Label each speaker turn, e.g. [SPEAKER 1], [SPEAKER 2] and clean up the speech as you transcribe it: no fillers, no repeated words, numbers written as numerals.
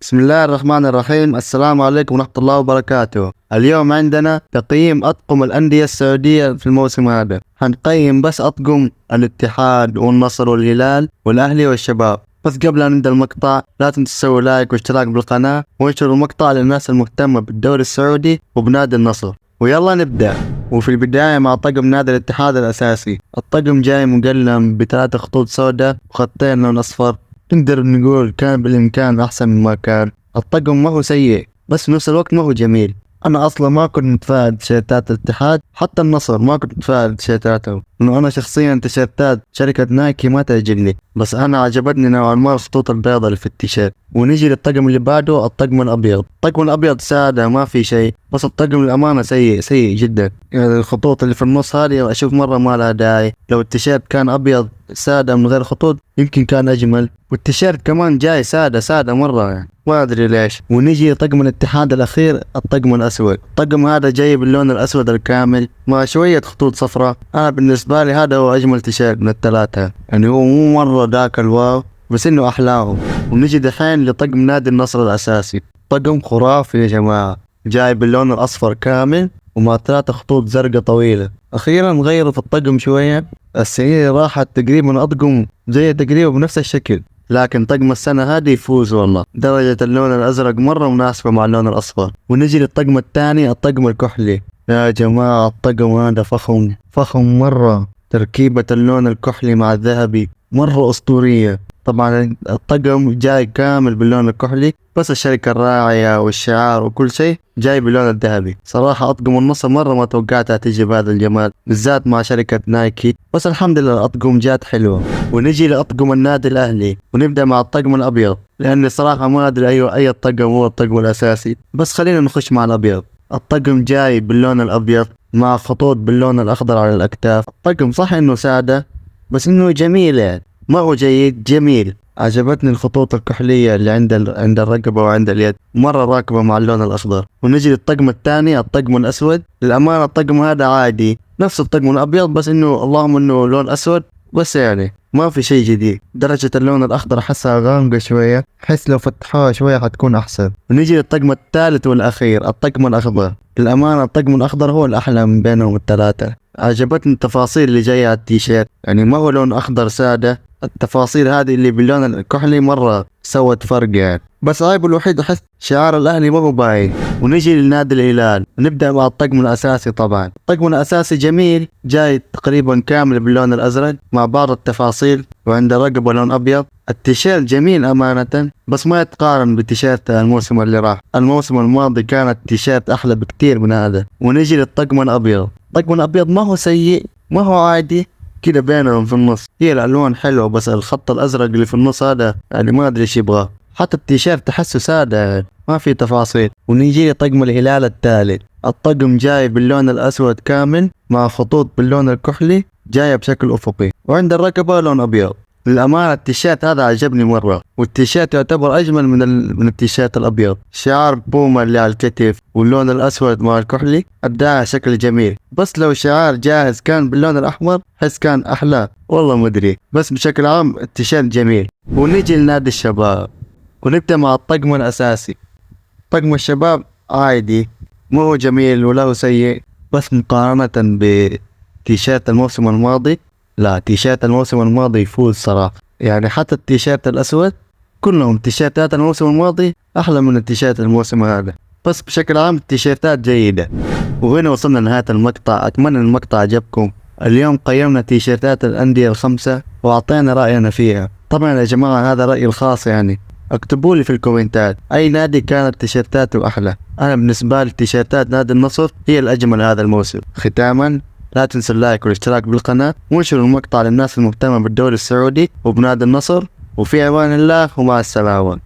[SPEAKER 1] بسم الله الرحمن الرحيم. السلام عليكم ورحمة الله وبركاته. اليوم عندنا تقييم أطقم الأندية السعودية في الموسم هذا. حنقيم بس أطقم الاتحاد والنصر والهلال والأهلي والشباب. بس قبل أن نبدأ المقطع لا تنسوا تسوي لايك واشتراك بالقناة وانشروا المقطع للناس المهتمة بالدوري السعودي وبنادي النصر. ويلا نبدأ. وفي البداية مع طقم نادي الاتحاد الأساسي. الطقم جاي مقلم ب3 خطوط سوداء وخطين لون أصفر. نقدر نقول كان بالإمكان أحسن مما كان. الطقم ما هو سيء بس في نفس الوقت ما هو جميل. أنا أصلا ما كنت متفائل بتيشيرتات الاتحاد، حتى النصر ما كنت متفائل بتيشيرتاتهم، لأنه أنا شخصيا تيشيرتات شركة نايكي ما تعجبني، بس أنا عجبتني نوعا ما الخطوط البيضاء اللي في التيشيرت. ونيجي للطقم اللي بعده، الطقم الأبيض. الطقم الأبيض سادة ما في شيء، بس الطقم للأمانة سيء جدا. يعني الخطوط اللي في النص هذه أشوف مرة ما لها داعي. لو التيشيرت كان أبيض سادة من غير خطوط يمكن كان أجمل. والتيشيرت كمان جاي سادة مرة، يعني ما أدري ليش. ونيجي طقم الاتحاد الأخير، الطقم الأسود. الطقم هذا جاي باللون الأسود الكامل مع شوية خطوط صفراء. أنا بالنسبة لي هذا هو أجمل تيشيرت من الثلاثة، يعني هو مو مرة ذاك الواو بس إنه أحلاهم. ونيجي دحين لطقم نادي النصر الأساسي. طقم خرافي يا جماعة، جاي باللون الأصفر كامل ومع 3 خطوط زرقاء طويلة. أخيرا غيروا في الطقم شوية. السعودية راحت تقريبا أطقم زي تقريبا بنفس الشكل، لكن طقم السنة هذه يفوز والله. درجة اللون الأزرق مرة مناسبة مع اللون الأصفر. ونجي للطقم الثاني، الطقم الكحلي. يا جماعة الطقم هذا فخم مرة. تركيبة اللون الكحلي مع الذهبي مرة أسطورية. طبعا الطقم جاي كامل باللون الكحلي، بس الشركة الراعية والشعار وكل شيء جاي باللون الذهبي. صراحة أطقم النصر مرة ما توقعتها تيجي بهذا الجمال، بالذات مع شركة نايكي، بس الحمد لله الأطقم جات حلوة. ونجي لأطقم النادي الأهلي، ونبدأ مع الطقم الأبيض، لأني صراحة ما أدري أي طقم هو الطقم الأساسي، بس خلينا نخش مع الأبيض. الطقم جاي باللون الأبيض مع خطوط باللون الأخضر على الأكتاف. الطقم صح إنه سادة بس إنه جميل، يعني ما هو جيد، جميل. عجبتني الخطوط الكحلية اللي عند الرقبة وعند اليد، مرة راكبة مع اللون الأخضر. ونجي للطقم الثاني، الطقم الأسود. للأمانة الطقم هذا عادي نفس الطقم الأبيض، بس إنه اللهم إنه لون أسود بس، يعني ما في شيء جديد. درجة اللون الأخضر أحسها غامقة شوية، أحس لو فتحوها شوية حتكون أحسن. ونجي للطقم الثالث والأخير، الطقم الأخضر. للأمانة الطقم الأخضر هو الأحلى من بينهم الثلاثة. عجبتني التفاصيل اللي جاية على التيشيرت، يعني ما هو لون أخضر سادة، التفاصيل هذه اللي باللون الكحلي مرة سوت فرق يعني. بس عيبه الوحيد أحس شعار الأهلي ما هو باين. ونجي لنادي الهلال، نبدأ مع الطقم الأساسي. طبعا الطقم الأساسي جميل، جاي تقريبا كامل باللون الأزرق مع بعض التفاصيل، وعند رقبة لون أبيض. التيشيرت جميل أمانة، بس ما يتقارن بتيشيرت الموسم اللي راح. الموسم الماضي كانت التيشيرت أحلى بكتير من هذا. ونجي للطقم الأبيض. الطقم الأبيض ما هو سيء ما هو عادي، كده بينهم في النص. هي الألوان حلوة بس الخط الأزرق اللي في النص هذا يعني ما أدري إيش يبغاه. حتى التيشيرت تحسه سادة، يعني ما في تفاصيل. ونيجي لطقم الهلال الثالث. الطقم جاي باللون الأسود كامل مع خطوط باللون الكحلي جاية بشكل أفقي، وعند الرقبة لون أبيض. للأمانة التيشيرت هذا عجبني مرة، والتيشيرت يعتبر أجمل من التيشيرت الأبيض. شعار بوما اللي على الكتف واللون الأسود مع الكحلي أداها شكل جميل، بس لو شعار جاهز كان باللون الأحمر حس كان أحلى، والله مدري. بس بشكل عام التيشيرت جميل. ونيجي لنادي الشباب، ونبدأ مع الطقم الأساسي. طقم الشباب عادي، مو هو جميل ولا هو سيء، بس مقارنة بتيشيرت الموسم الماضي، لا تيشيرت الموسم الماضي يفوز صراحة. يعني حتى التيشيرت الأسود كلهم تيشيرتات الموسم الماضي أحلى من التيشيرت الموسم هذا. بس بشكل عام التيشيرتات جيدة. وهنا وصلنا لنهاية المقطع، أتمنى المقطع عجبكم. اليوم قيمنا تيشيرتات الأندية ال5 وأعطينا رأينا فيها. طبعا يا جماعة هذا رأيي الخاص، يعني اكتبوا لي في الكومنتات أي نادي كانت تيشيرتاته أحلى. أنا بالنسبة لي تيشيرتات نادي النصر هي الأجمل هذا الموسم. ختاما لا تنسوا اللايك والاشتراك بالقناة، وانشروا المقطع للناس المهتمة بالدوري السعودي وبنادي النصر. وفي أمان الله ومع السلامة.